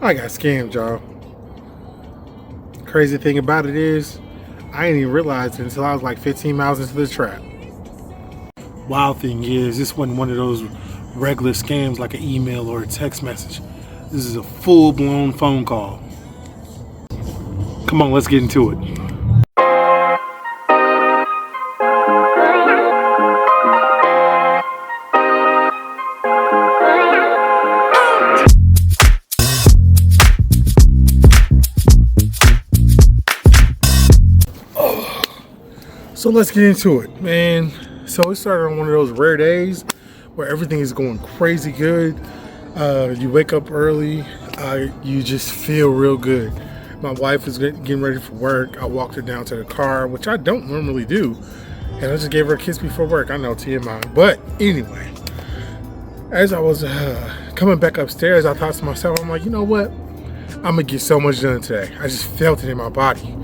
I got scammed, y'all. Crazy thing about it is, I didn't even realize it until I was like 15 miles into the trap. Wild thing is, this wasn't one of those regular scams like an email or a text message. This is a full-blown phone call. Come on, let's get into it. So let's get into it, man. So it started on one of those rare days where everything is going crazy good. You wake up early, you just feel real good. My wife is getting ready for work. I walked her down to the car, which I don't normally do, and I just gave her a kiss before work. I know, TMI. But anyway, as I was coming back upstairs, I thought to myself, I'm like, you know what? I'm gonna get so much done today. I just felt it in my body.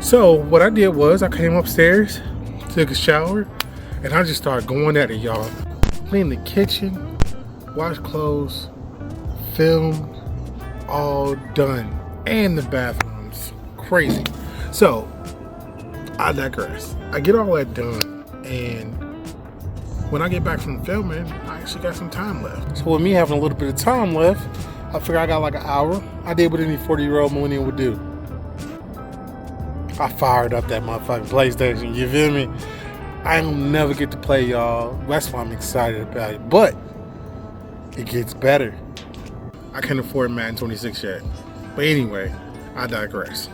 So what I did was I came upstairs, took a shower, and I just started going at it, y'all. Clean the kitchen, wash clothes, film, all done. And the bathrooms. Crazy. So, I digress. I get all that done, and when I get back from filming, I actually got some time left. So with me having a little bit of time left, I figured I got like an hour. I did what any 40-year-old millennial would do. I fired up that motherfucking PlayStation, you feel me? I don't never get to play, y'all. That's why I'm excited about it. But it gets better. I can't afford Madden 26 yet. But anyway, I digress.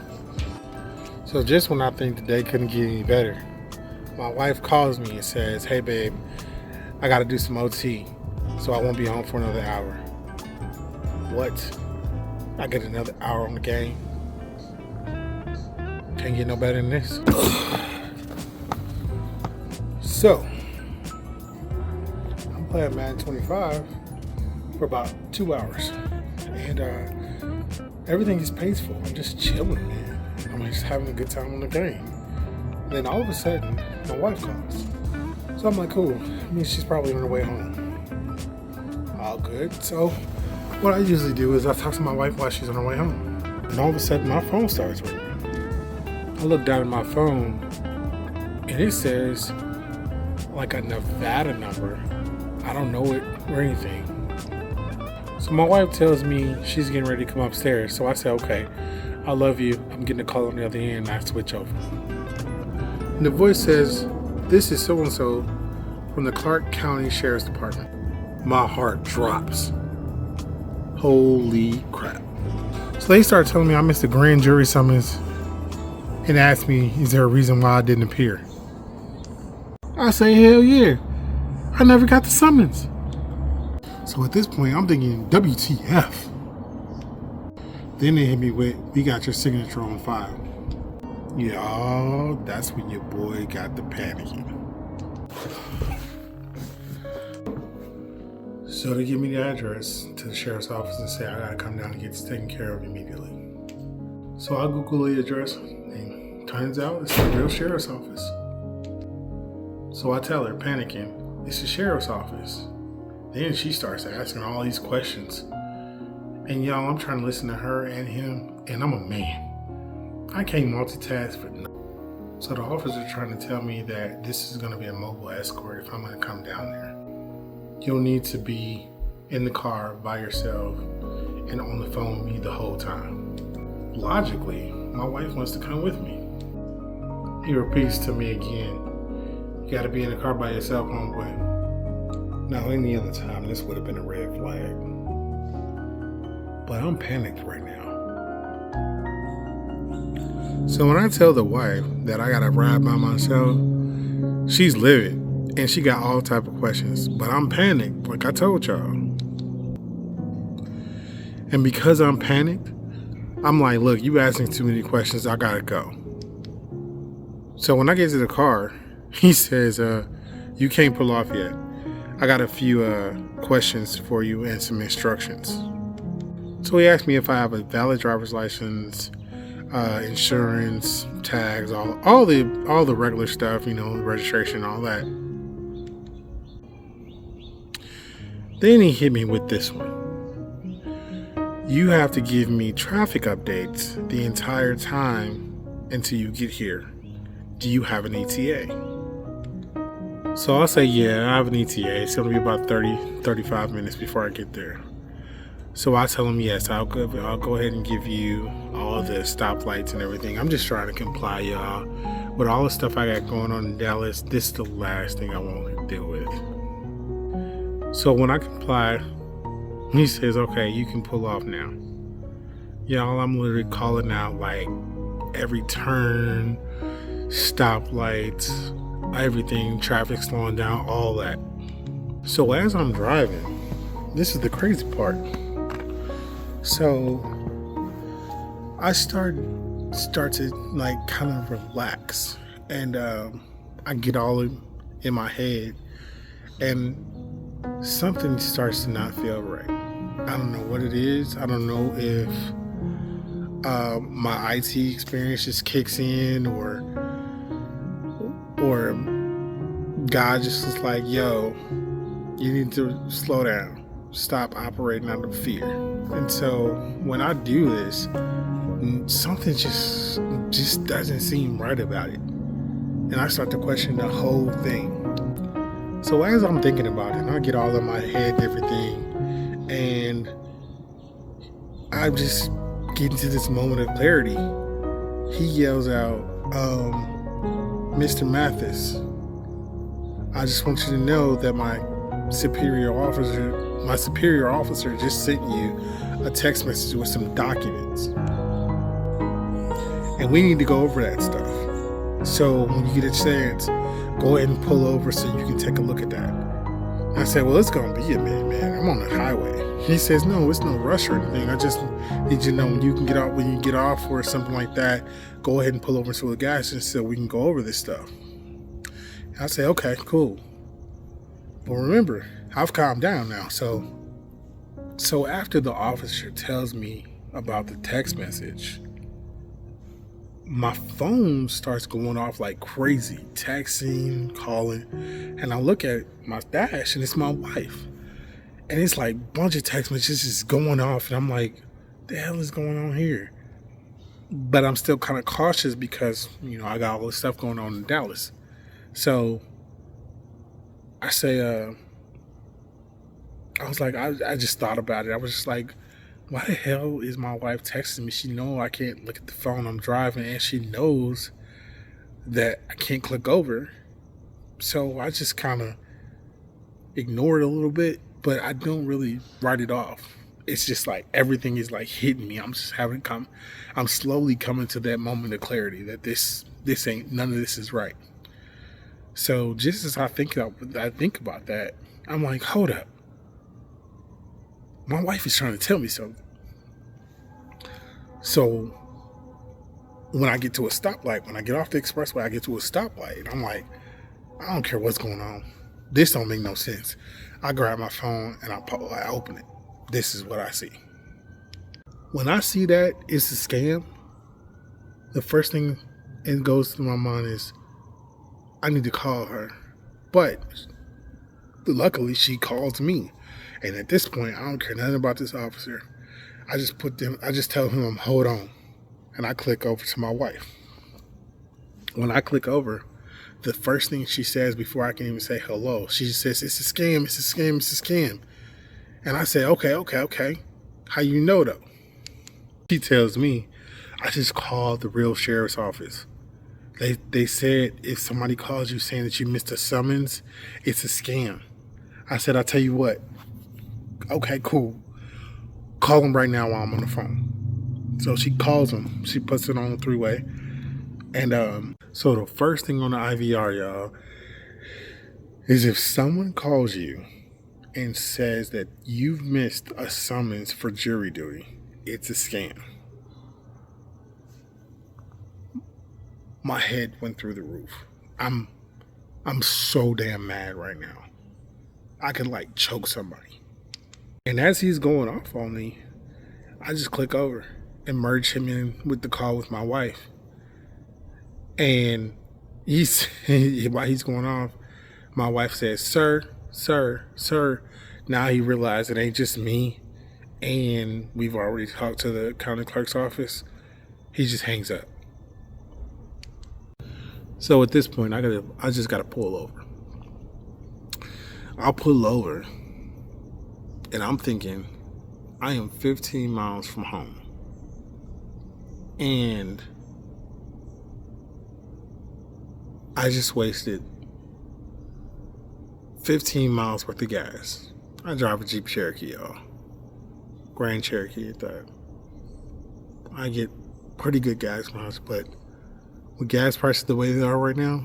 So just when I think the day couldn't get any better, my wife calls me and says, hey babe, I gotta do some OT, so I won't be home for another hour. What? I get another hour on the game? Can't get no better than this. So, I'm playing Madden 25 for about 2 hours. And everything is peaceful. I'm just chilling, man. I'm just having a good time on the game. And then all of a sudden, my wife calls. So I'm like, cool. I mean, she's probably on her way home. All good. So what I usually do is I talk to my wife while she's on her way home. And all of a sudden, my phone starts ringing. I look down at my phone, and it says, like a Nevada number. I don't know it or anything. So my wife tells me she's getting ready to come upstairs. So I say, okay, I love you. I'm getting a call on the other end, and I switch over. And the voice says, this is so-and-so from the Clark County Sheriff's Department. My heart drops. Holy crap. So they start telling me I missed a grand jury summons and asked me, is there a reason why I didn't appear? I say, hell yeah. I never got the summons. So at this point, I'm thinking, WTF? Then they hit me with, we got your signature on file. Y'all, that's when your boy got the panicking. So they give me the address to the sheriff's office and say I gotta come down and get this taken care of immediately. So I Google the address, and turns out it's the real sheriff's office. So I tell her, panicking, it's the sheriff's office. Then she starts asking all these questions. And y'all, I'm trying to listen to her and him, and I'm a man. I can't multitask for nothing. So the officer's trying to tell me that this is gonna be a mobile escort if I'm gonna come down there. You'll need to be in the car by yourself and on the phone with me the whole time. Logically, my wife wants to come with me. He repeats to me again, you gotta be in the car by yourself, homeboy. Now, any other time, this would have been a red flag. But I'm panicked right now. So when I tell the wife that I gotta ride by myself, she's livid and she got all type of questions. But I'm panicked, like I told y'all. And because I'm panicked, I'm like, look, you asking too many questions, I gotta go. So when I get to the car, he says, you can't pull off yet. I got a few questions for you and some instructions. So he asked me if I have a valid driver's license, insurance, tags, all the regular stuff, registration, all that. Then he hit me with this one. You have to give me traffic updates the entire time until you get here. Do you have an ETA? So I'll say, yeah, I have an ETA. It's going to be about 35 minutes before I get there. So I tell him, yes, I'll go ahead and give you all the stoplights and everything. I'm just trying to comply, y'all. With all the stuff I got going on in Dallas, this is the last thing I want to deal with. So when I comply, he says, okay, you can pull off now. Y'all, I'm literally calling out like every turn, stoplights, everything, traffic slowing down, all that. So as I'm driving, this is the crazy part. So I start to like kind of relax, and I get all in my head, and something starts to not feel right. I don't know what it is. I don't know if my IT experience just kicks in, or God just is like, yo, you need to slow down. Stop operating out of fear. And so when I do this, something just doesn't seem right about it. And I start to question the whole thing. So as I'm thinking about it, and I get all in my head and everything, and I just get into this moment of clarity. He yells out, Mr. Mathis, I just want you to know that my superior officer just sent you a text message with some documents. And we need to go over that stuff. So when you get a chance, go ahead and pull over so you can take a look at that. I said, well, it's going to be a minute, man. I'm on the highway. He says, no, it's no rush or anything. I just need you to know when you get off or something like that, go ahead and pull over to the gas station so we can go over this stuff. I say, okay, cool. But remember, I've calmed down now. So after the officer tells me about the text message, my phone starts going off like crazy, texting, calling, and I look at my dash and it's my wife. And it's like a bunch of text messages just going off, and I'm like, the hell is going on here? But I'm still kind of cautious because, I got all this stuff going on in Dallas. So I say, I was like, I just thought about it. I was just like, why the hell is my wife texting me? She knows I can't look at the phone, I'm driving, and she knows that I can't click over. So I just kind of ignore it a little bit, but I don't really write it off. It's just like everything is like hitting me. I'm slowly coming to that moment of clarity that this ain't, none of this is right. So just as I think about that, I'm like, hold up. My wife is trying to tell me something. So when I get to a stoplight, when I get off the expressway, I get to a stoplight, and I'm like, I don't care what's going on. This don't make no sense. I grab my phone and I open it. This is what I see. When I see that it's a scam, the first thing that goes through my mind is, I need to call her. But luckily she calls me. And at this point, I don't care nothing about this officer. I just tell him, hold on. And I click over to my wife. When I click over, the first thing she says before I can even say hello, she says, it's a scam, it's a scam, it's a scam. And I say, okay. How you know though? She tells me, I just called the real sheriff's office. They said if somebody calls you saying that you missed a summons, it's a scam. I said, I'll tell you what. Okay, cool. Call him right now while I'm on the phone. So she calls him. She puts it on the three-way. And so the first thing on the IVR, y'all, is if someone calls you and says that you've missed a summons for jury duty, it's a scam. My head went through the roof. I'm so damn mad right now. I could like choke somebody. And as he's going off on me, I just click over and merge him in with the call with my wife. And while he's going off, my wife says, sir. Now he realized it ain't just me and we've already talked to the county clerk's office, he just hangs up. So at this point, I just gotta pull over. I'll pull over, and I'm thinking, I am 15 miles from home, and I just wasted 15 miles worth of gas. I drive a Jeep Cherokee, y'all. Grand Cherokee at that. I get pretty good gas miles, but with gas prices the way they are right now,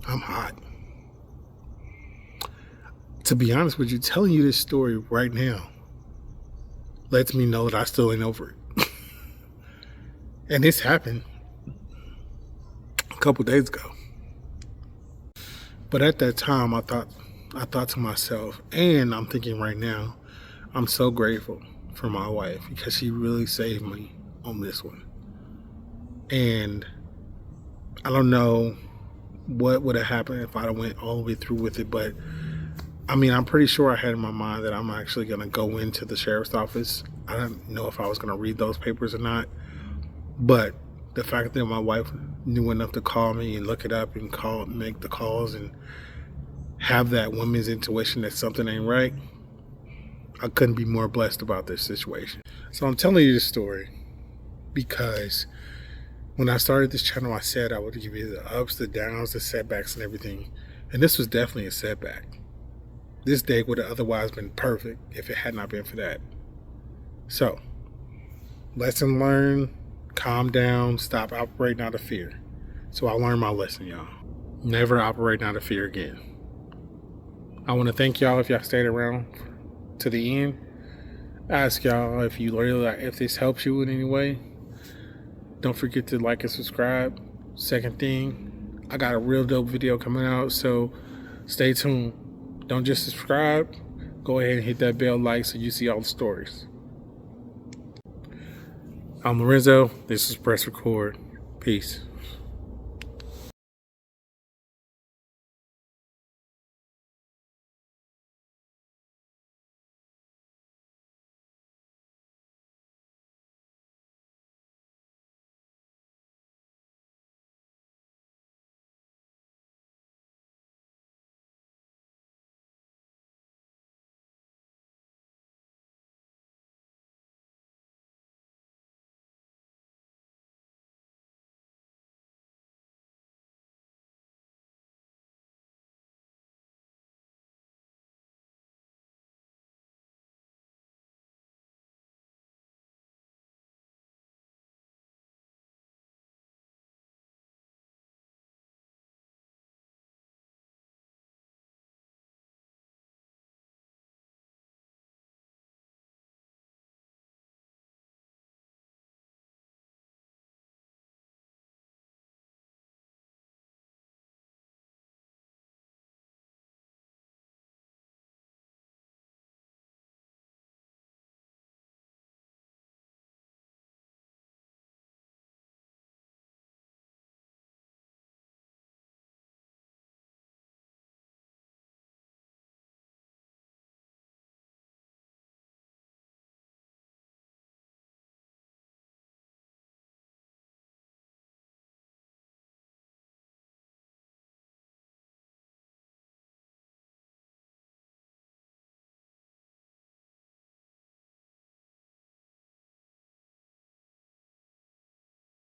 I'm hot. To be honest with you, telling you this story right now lets me know that I still ain't over it. And this happened a couple days ago. But at that time, I thought to myself, and I'm thinking right now, I'm so grateful for my wife because she really saved me on this one. And I don't know what would have happened if I'd have went all the way through with it, but I mean, I'm pretty sure I had in my mind that I'm actually going to go into the sheriff's office. I don't know if I was going to read those papers or not, but the fact that my wife knew enough to call me and look it up and make the calls and have that woman's intuition that something ain't right, I couldn't be more blessed about this situation. So I'm telling you this story because when I started this channel, I said I would give you the ups, the downs, the setbacks, and everything. And this was definitely a setback. This day would have otherwise been perfect if it had not been for that. So, lesson learned, calm down, stop operating out of fear. So I learned my lesson, y'all. Never operate out of fear again. I want to thank y'all if y'all stayed around to the end. I ask y'all if this helps you in any way. Don't forget to like and subscribe. Second thing, I got a real dope video coming out, so stay tuned. Don't just subscribe. Go ahead and hit that bell like so you see all the stories. I'm Lorenzo. This is Press Record. Peace.